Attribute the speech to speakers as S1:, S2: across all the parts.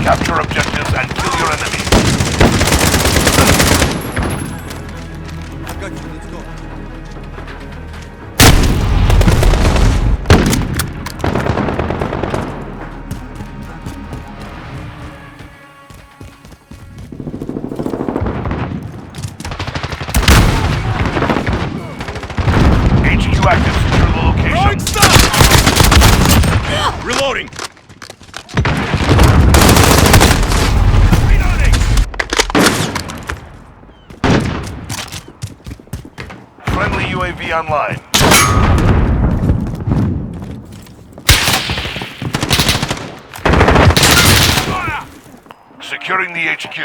S1: Capture objectives and kill your enemies.
S2: I got you. Let's go.
S1: HQ active. Secure the location.
S2: Throwing stun! Reloading!
S1: Friendly UAV online. Securing the HQ.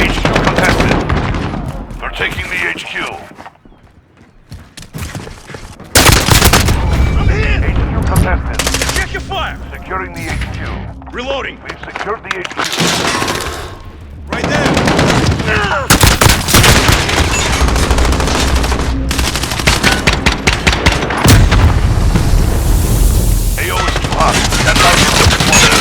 S1: HQ contested. They're taking the HQ.
S2: I'm here!
S1: HQ contested.
S2: Check your fire!
S1: Securing the HQ.
S2: Reloading!
S1: We've secured the HQ.
S2: Right there!
S1: AO is too hot. Stand by for deployment.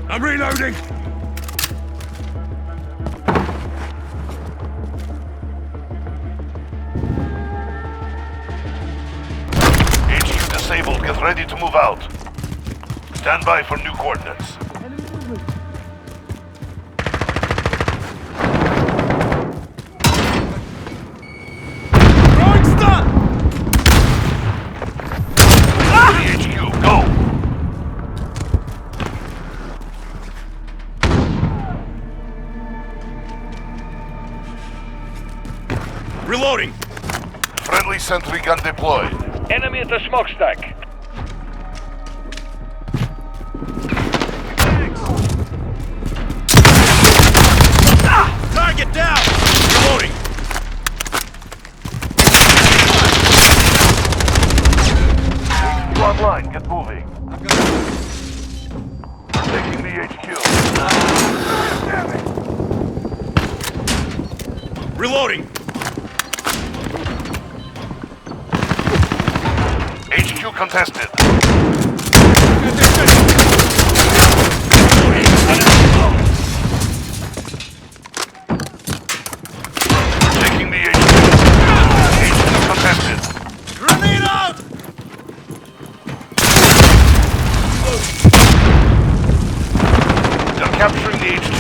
S2: I'm reloading!
S1: HQ disabled. Get ready to move out. Stand by for new coordinates.
S2: Throwing stun!
S1: The HQ, go!
S2: Reloading!
S1: Friendly sentry gun deployed.
S3: Enemy at the smokestack.
S2: Target down! Reloading!
S1: HQ online, get moving. Taking the HQ.
S2: Reloading!
S1: HQ contested. Taking the HQ. HQ contested.
S2: Grenade out!
S1: They're capturing the HQ.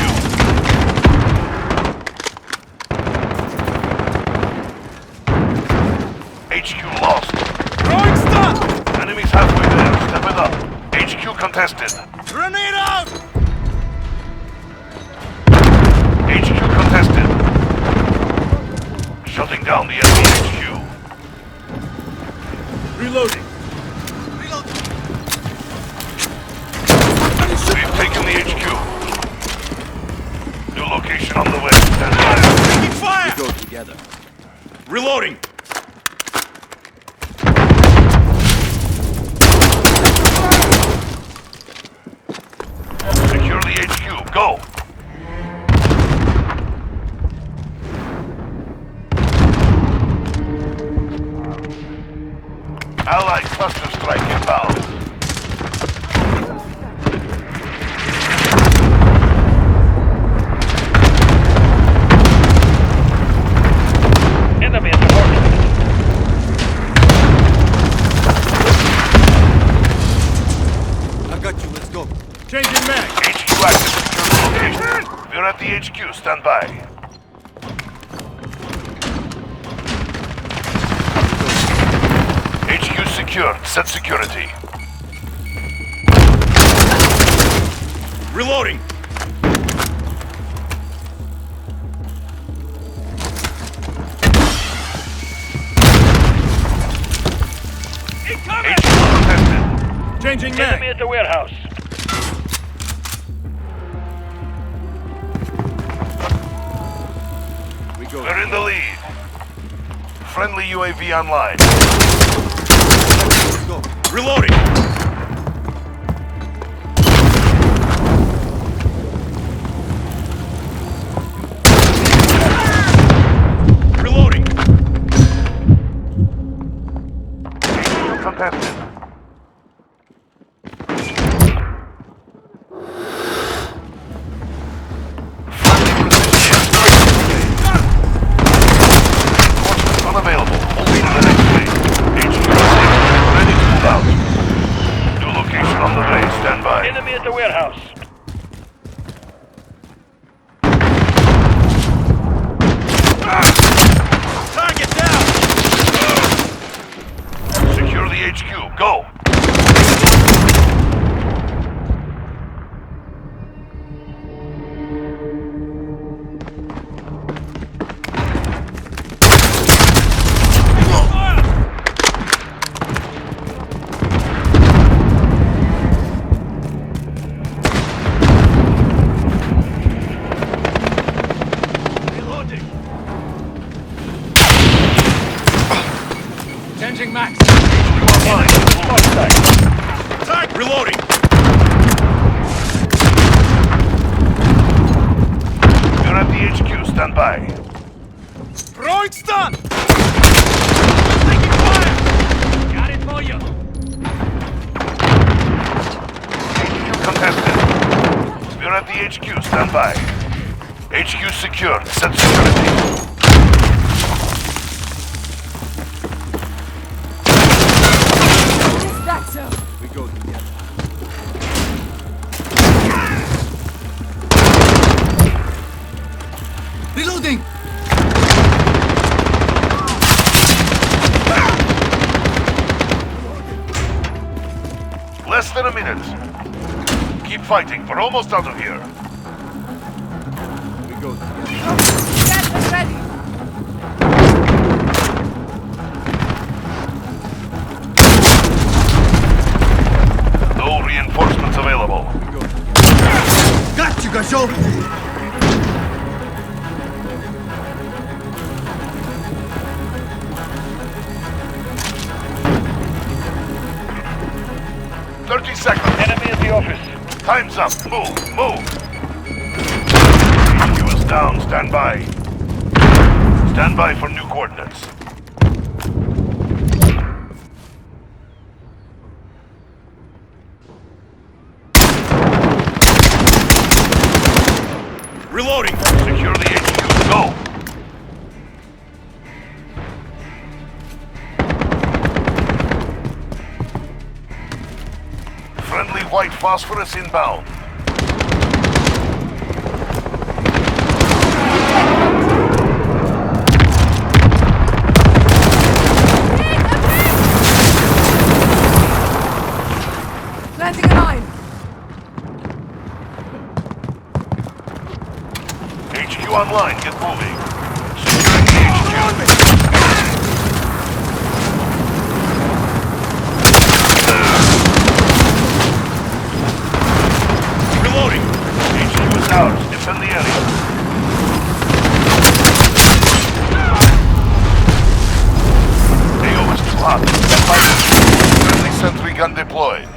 S1: HQ lost.
S2: Throwing stun!
S1: Enemies halfway there. Step it up. HQ contested.
S2: Grenade out!
S1: HQ contested. Shutting down the enemy HQ.
S2: Reloading!
S1: We've taken the HQ. New location on the way. Stand by.
S2: Taking fire!
S4: Go together.
S2: Reloading!
S1: Secure the HQ. Go! Allied cluster strike inbound.
S3: Enemy at the horse.
S2: I got you, let's go. Changing mag!
S1: HQ active. Secure the location. We're at the HQ. Stand by. HQ secured. Set security.
S2: Reloading! Changing
S3: Enemy
S2: mag.
S3: at the warehouse.
S2: We go.
S1: We're in the lead. Friendly UAV online.
S2: Let's go.
S1: Reloading. Reloading. Contested. Unavailable. Moving to the next phase. HQ ready to move out. New location on the way. Stand by.
S3: Enemy at the warehouse.
S1: Target down. Secure the HQ. Go.
S2: Changing max.
S1: Online.
S3: Smoke stack.
S1: Target. Reloading. You're at the HQ. Stand by.
S2: Throwing stun.
S1: Taking fire.
S2: Got it for you.
S1: HQ contested. We're at the HQ. Stand by. HQ secured. Set security.
S2: We go together. Reloading.
S1: Less than a minute. Keep fighting. We're almost out of here.
S2: We go together.
S4: Get ready!
S1: No reinforcements available.
S2: We go together. Got you, Gasho.
S1: $30 seconds.
S3: Enemy at the office.
S1: Time's up. Move. Move. HQ is down. Stand by. Stand by for new coordinates. Reloading. Secure the HQ. Go. Friendly white phosphorus inbound.
S4: Planting a mine!
S1: HQ online. Get moving. Securing the HQ. Reloading. HQ is ours. Defend the area. AO is too hot. Stand by. Friendly sentry gun deployed.